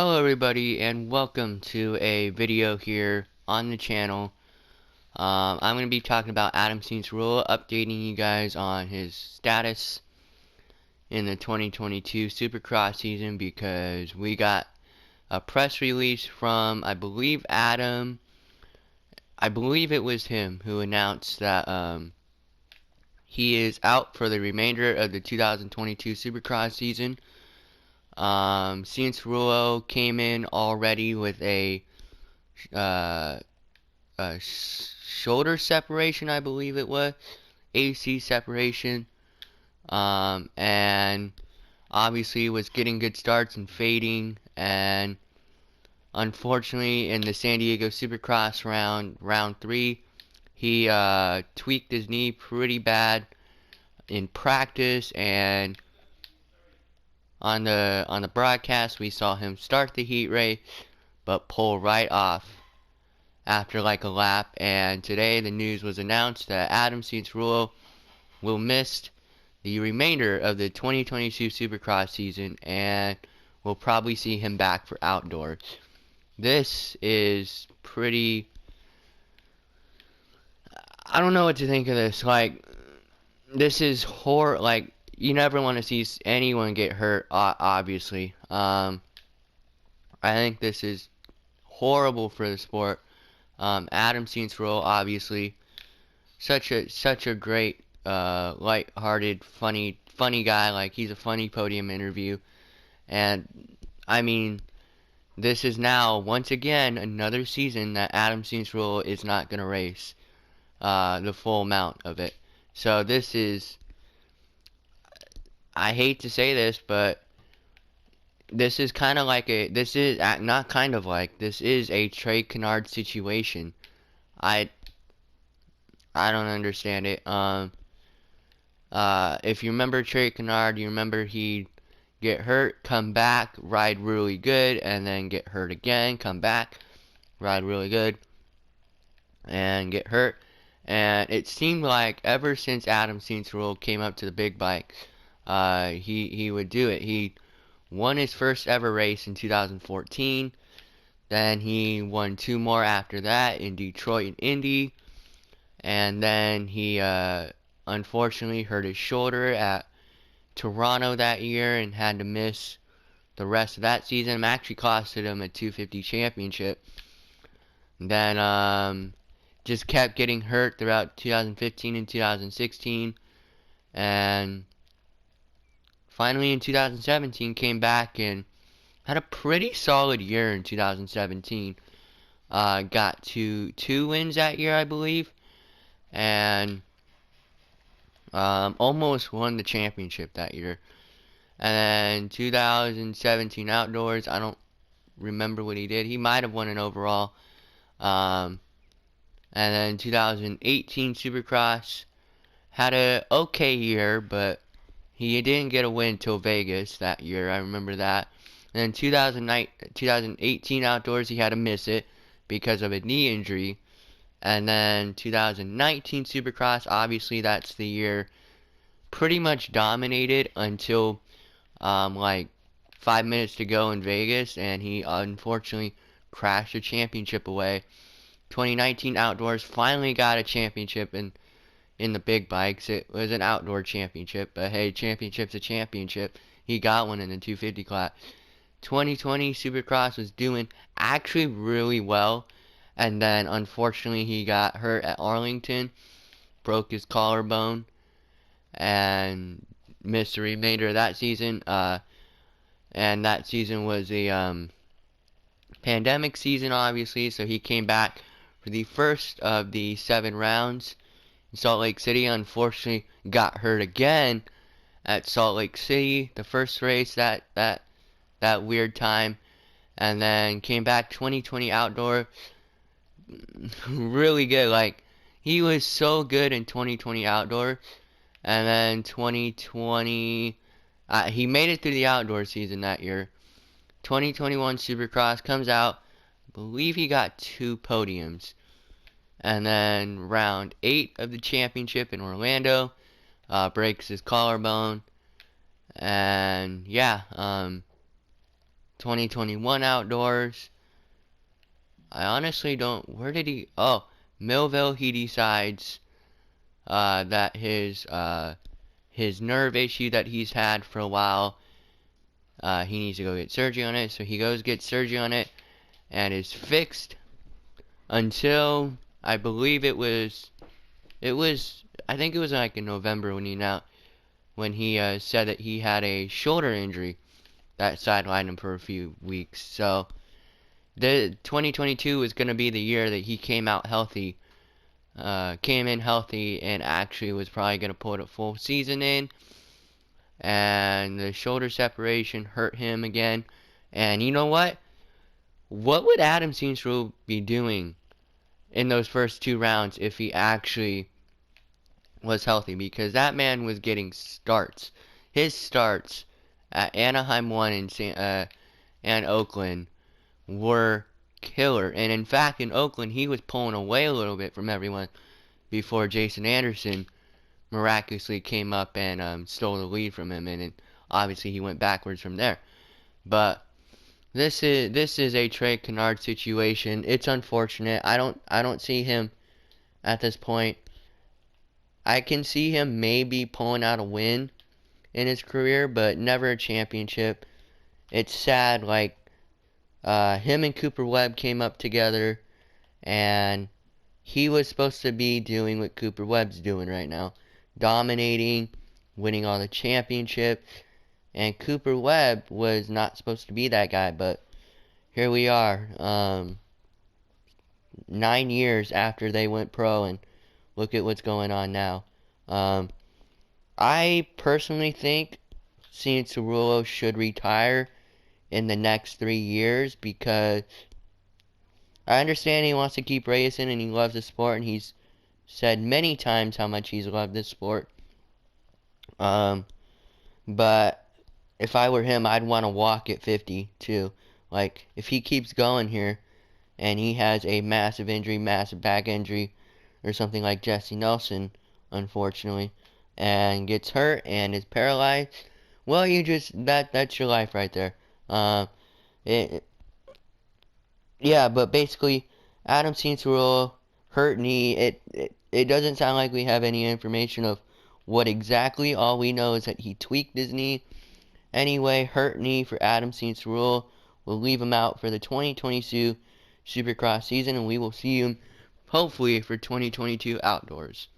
Hello everybody and welcome to a video here on the channel. I'm going to be talking about Adam Cianciarulo, updating you guys on his status in the 2022 Supercross season because we got a press release from, I believe it was him who announced that he is out for the remainder of the 2022 Supercross season. Cianciarulo came in already with a shoulder separation, I believe it was, AC separation, and obviously was getting good starts and fading, and unfortunately in the San Diego Supercross round 3, he tweaked his knee pretty bad in practice, and on the broadcast we saw him start the heat race but pull right off after like a lap. And today the news was announced that Adam Cianciarulo will miss the remainder of the 2022 Supercross season, and we'll probably see him back for outdoors. This is pretty, I don't know what to think of this. Like, this is like, you never want to see anyone get hurt, obviously. I think this is horrible for the sport. Adam Cianciarulo, obviously, such a great, light-hearted, funny guy. Like, he's a funny podium interview, and I mean, this is now once again another season that Adam Cianciarulo is not gonna race the full amount of it. So this is, I hate to say this, but this is kind of like this is not kind of like, this is a Trey Canard situation. I don't understand it. If you remember Trey Canard, you remember he'd get hurt, come back, ride really good, and then get hurt again, come back, ride really good, and get hurt. And it seemed like ever since Adam Cianciarulo came up to the big bike, he would do it. He won his first ever race in 2014. Then he won 2 more after that in Detroit and Indy. And then he unfortunately hurt his shoulder at Toronto that year and had to miss the rest of that season. It actually costed him a 250 championship. Then just kept getting hurt throughout 2015 and 2016. And finally in 2017 came back and had a pretty solid year in 2017. Got to 2 wins that year, I believe. And almost won the championship that year. And then 2017 outdoors, I don't remember what he did. He might have won an overall. And then 2018 Supercross, had a okay year, but he didn't get a win till Vegas that year. I remember that. And then 2018 outdoors, he had to miss it because of a knee injury. And then 2019 Supercross, obviously that's the year pretty much dominated until like 5 minutes to go in Vegas, and he unfortunately crashed the championship away. 2019 outdoors, finally got a championship in the big bikes. It was an outdoor championship, but hey, championship's a championship. He got one in the 250 class. 2020 Supercross was doing actually really well. And then, unfortunately, he got hurt at Arlington, broke his collarbone, and missed the remainder of that season. And that season was a pandemic season, obviously, so he came back for the first of the 7 rounds in Salt Lake City. Unfortunately, got hurt again at Salt Lake City, the first race that weird time, and then came back 2020 outdoor. Really good. Like, he was so good in 2020 outdoor, and then 2020 he made it through the outdoor season that year. 2021 Supercross comes out, I believe he got 2 podiums, and then round 8 of the championship in Orlando, breaks his collarbone. And yeah, 2021 outdoors. I honestly don't. Where did he? Oh, Millville. He decides that his nerve issue that he's had for a while, he needs to go get surgery on it. So he goes get surgery on it and is fixed until I believe it was I think it was like in November when he said that he had a shoulder injury that sidelined him for a few weeks. So the 2022 is going to be the year that he came in healthy, and actually was probably going to put a full season in. And the shoulder separation hurt him again. And you know what? What would Adam Cianciarulo be doing in those first 2 rounds if he actually was healthy? Because that man was getting starts. His starts at Anaheim 1 and Oakland were killer. And in fact, in Oakland, he was pulling away a little bit from everyone before Jason Anderson miraculously came up and stole the lead from him. And obviously, he went backwards from there. But this is a Trey Kennard situation. It's unfortunate. I don't see him at this point. I can see him maybe pulling out a win in his career, but never a championship. It's sad. Like him and Cooper Webb came up together, and he was supposed to be doing what Cooper Webb's doing right now, dominating, winning all the championships. And Cooper Webb was not supposed to be that guy, but here we are, 9 years after they went pro, and look at what's going on now. I personally think Cianciarulo should retire in the next 3 years, because I understand he wants to keep racing and he loves the sport, and he's said many times how much he's loved this sport. But if I were him, I'd want to walk at 50 too. Like, if he keeps going here and he has a massive injury, massive back injury, or something like Jesse Nelson, unfortunately, and gets hurt and is paralyzed, well, that's your life right there. Yeah, but basically, Adam Cianciarulo, hurt knee. It doesn't sound like we have any information of what exactly. All we know is that he tweaked his knee. Anyway, hurt knee for Adam Cianciarulo will leave him out for the 2022 Supercross season, and we will see him hopefully for 2022 outdoors.